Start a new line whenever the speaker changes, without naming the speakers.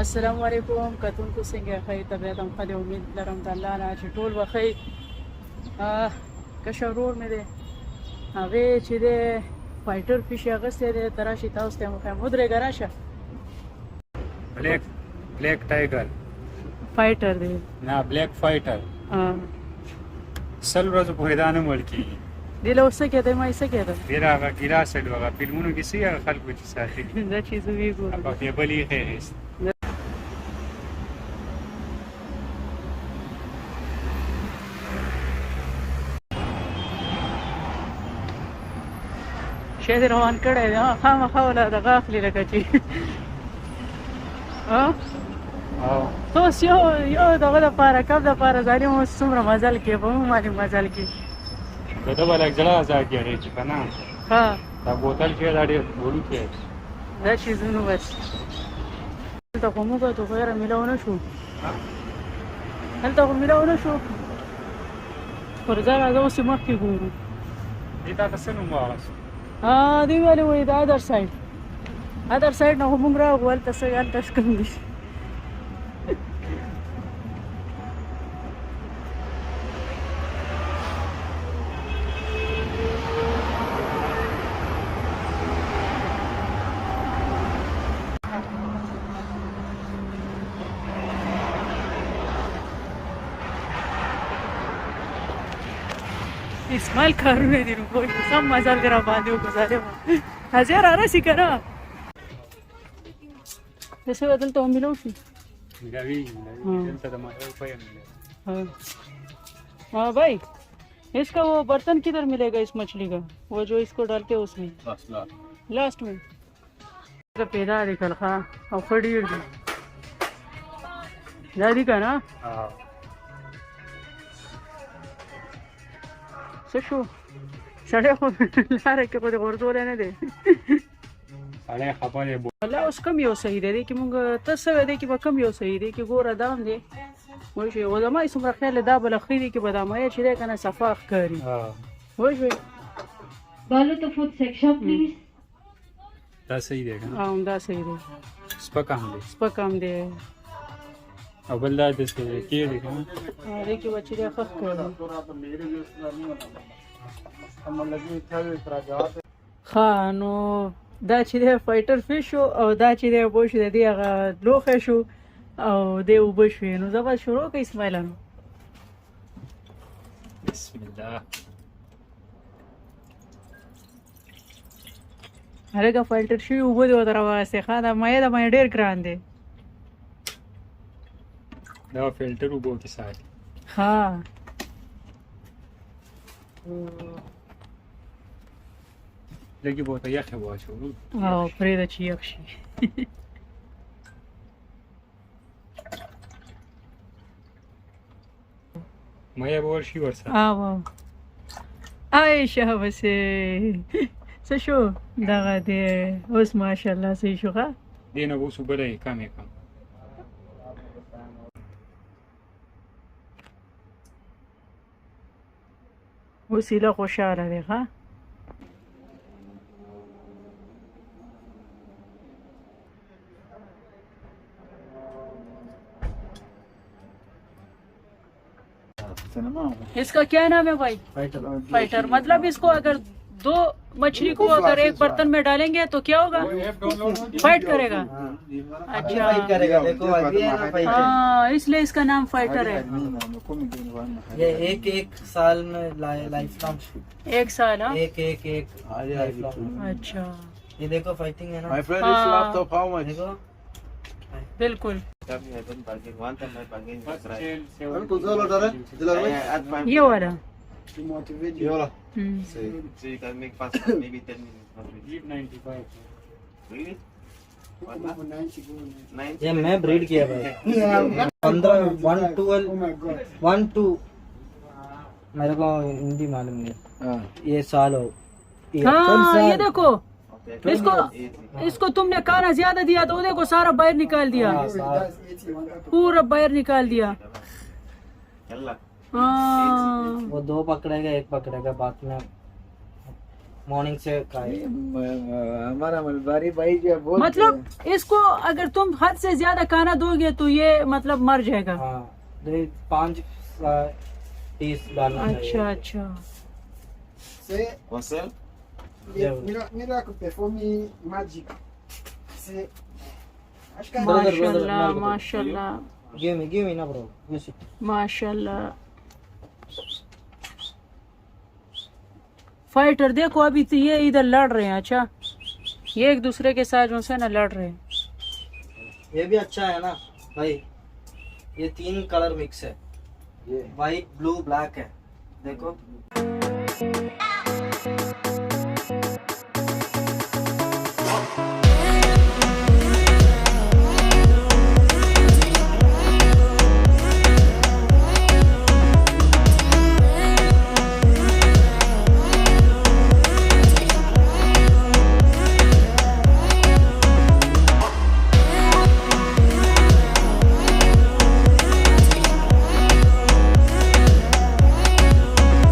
السلام علیکم کتونکو څنګه ښه طبیعت هم ښه دی امید لرم د الله نه چې ټول به ښه کشر ورور مې دی هغې چې دی فایټر فیش یې اخیستی دی ته راشي تاسو ته یې وښیم ودرېږه راشه
بلیک ټایګر
فایټر دی
نه بلیک فایټر سل ورځو پورې دا نه مړ کېږي
دې له اوس څه کېدی ما یې څه کېده
ډېر هغه ګیلاس سایډ هغه فلمونو کې څه هغه خلکو چې ساتي
دا چې زه ویې ګورم
په کیبل یې اخیست
شی دې روان کړی دی خامخا ولا دغه اخلي لکه چې اوس یو دغه دپاره کب دپاره ظالم اوس څومره مزل کې په مو باندې مزل کې
د ده به لږ زړه ازاد کېږي چې که نه
ها
دا بوتل چې دا ډېر وړوکی دی
دا چیزونه بس هلته خو موږ ته خو یاره میلاو نه شو هلته خو میلاو نه شو پر ځای راځه اوس یې مخکې ګورو
دې تا ته څه نوم واغست
دوی ویلې وایي د ادر سایډ نه خو موږ راغلو هلته څه هلته څه کم دي اسماعیل کارونه دي نو پوه شو سم مزل که راباندې وګذارې وه حاجی رارسي که نه څه به دلته ومیلاو شي
ملاویږي دلته د ماهر روپیه ملے
हाँ भाई इसका वो बर्तन किधर मिलेगा इस मछली का वो जो इसको डालते हैं उसमें लास्ट में तो पैदा निकल खा और फड़ीर दी दादी का ना سشو سړی خو لاره کې خو دې غورځولی نه دی
سړی خفه دی
الله اوس کم یو صحیح دی دې کې مونږ ته څه وی دی کې به کم یو صحیح دی کې ګوره دا هم دی وای شوې و زما یې څومره خیال دی دا به له ښې دی کې به دا مایه چې دی که نه صفا ښکاري وای شوې
Follow the food section, please.
دا صحیح دی که نه
دا صحیح دی
سپک هم دی
سپک هم دی
او بل دا داسې کې دی که نه
دې کې به چې دی ښه ښکاري ښه نو دا چې دی فایټر فیش شو او دا چې دی پوه شو د دې هغه لوښی شو او دی اوبه شوې نو زه به شروع کړه اسماعیلانو
بسم الله
هلکه فایټر شوي اوبه دې ورته راواغستې ښه دا مایه ډېر ګران دی
دا فلټر اوبو کې ساتي
ها
لږې به ورته یخې واچوو
او پرېږده چې یخ شي
مایه به ورشي ورسره
ای شهبسې څه شو دغه دی اوس ماشاءالله صحیح شو ښه
دې نه به اوس اوبه لږې کمې کړم
اوس ایله خوشحاله دی ښه इसका क्या नाम है भाई फाइटर मतलब इसको अगर दो मछली को अगर एक बर्तन में डालेंगे तो क्या होगा फाइट करेगा अच्छा हाँ इसलिए इसका नाम फाइटर है
ये एक साल में लाइफ लॉन्ग
एक साल हाँ
एक लाइफ लॉन्ग
अच्छा
ये देखो फाइटिंग है ना देखो
बिल्कुल ये वाला
So you can make fast maybe 10 minutes.
Leave 95
Really?
ये मैं ब्रीड किया भाई 15 1 2 मेरे को हिंदी मालूम नहीं ये साल हो
हाँ ये देखो इसको तुमने खाना ज्यादा दिया तो देखो सारा बाहर निकाल दिया पूरा बाहर निकाल दिया
Yalla.
वो दो पकड़ेगा एक पकड़ेगा बाद में मॉर्निंग से खाए।
हमारा मलबारी भाई जो है बहुत
मतलब इसको अगर तुम हद से ज्यादा खाना दोगे तो ये मतलब मर जाएगा।
हाँ, 5 पीस डालना
अच्छा अच्छा।
C'est,
Você?
miracle performing magic. C'est, acho que
माशाल्लाह माशाल्लाह
गिव मी ना ब्रो, यूज इट।
माशाल्लाह। फाइटर देखो अभी तो ये इधर लड़ रहे हैं। अच्छा, ये एक दूसरे के साथ जो है ना लड़ रहे हैं।
ये भी अच्छा है ना भाई, ये 3 कलर मिक्स है,
ये
वाइट ब्लू ब्लैक है, देखो।